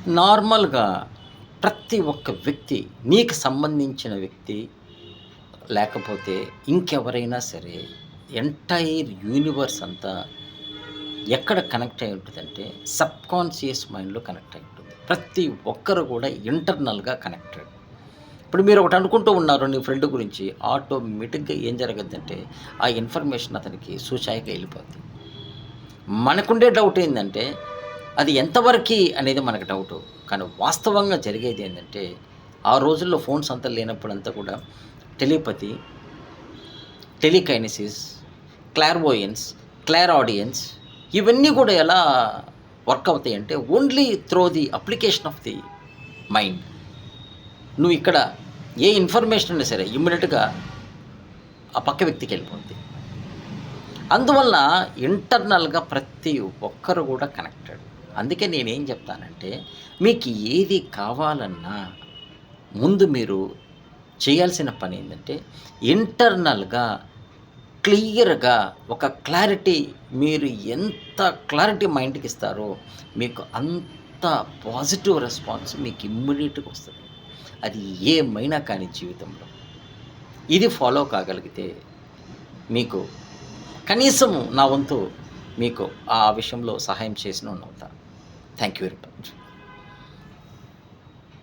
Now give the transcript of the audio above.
నార్మల్‌గా ప్రతి ఒక్క వ్యక్తి, నీకు సంబంధించిన వ్యక్తి లేకపోతే ఇంకెవరైనా సరే, ఎంటైర్ యూనివర్స్ అంతా ఎక్కడ కనెక్ట్ అయి ఉంటదంటే, సబ్‌కాన్షియస్ మైండ్‌లో కనెక్ట్ అయి ఉంటుంది. ప్రతి ఒక్కరు కూడా ఇంటర్నల్‌గా కనెక్టెడ్. ఇప్పుడు మీరొకటి అనుకుంటూ ఉన్నారు నీ ఫ్రెండ్ గురించి, ఆటోమేటిక్‌గా ఏం జరగద్దంటే, ఆ ఇన్ఫర్మేషన్ అతనికి సూచాయిగా ఎళ్ళిపోద్ది. మనకుండే డౌట్ ఏందంటే, అది ఎంతవరకి అనేది మనకు డౌటు. కానీ వాస్తవంగా జరిగేదేందంటే, ఆ రోజుల్లో ఫోన్స్ అంతా లేనప్పుడంతా కూడా టెలిపతి, టెలికైనెసిస్, క్లార్వోయన్స్, క్లారాడియన్స్ ఇవన్నీ కూడా ఎలా వర్క్ అవుతాయంటే, only through the application of the mind. నువ్వు ఇక్కడ ఏ ఇన్ఫర్మేషన్ అయినా సరే ఇమ్మీడియేట్‌గా ఆ పక్క వ్యక్తికెళ్ళిపోద్ది. అందువల్ల ఇంటర్నల్‌గా ప్రతి ఒక్కరు గూడా కనెక్టెడ్. అందుకే నేనేం జెప్తానంటే, మీకు ఏది కావాలన్నా ముందు మీరు చేయాల్సిన పనేందంటే, ఇంటర్నల్‌గా క్లియర్‌గా ఒక క్లారిటీ, మీరు ఎంత క్లారిటీ మైండ్‌కిస్తారో, మీకు అంత పాజిటివ్ రెస్పాన్స్ మీకు ఇమ్మీడియేట్‌గా వస్తది. అది ఏమైనా కానీ జీవితంలో. ఇది ఫాలో కాగలిగితే మీకు కనీసం నా వంతు మీకు ఆ విషయంలో సహాయం చేసినోడినవుతా. Thank you very much.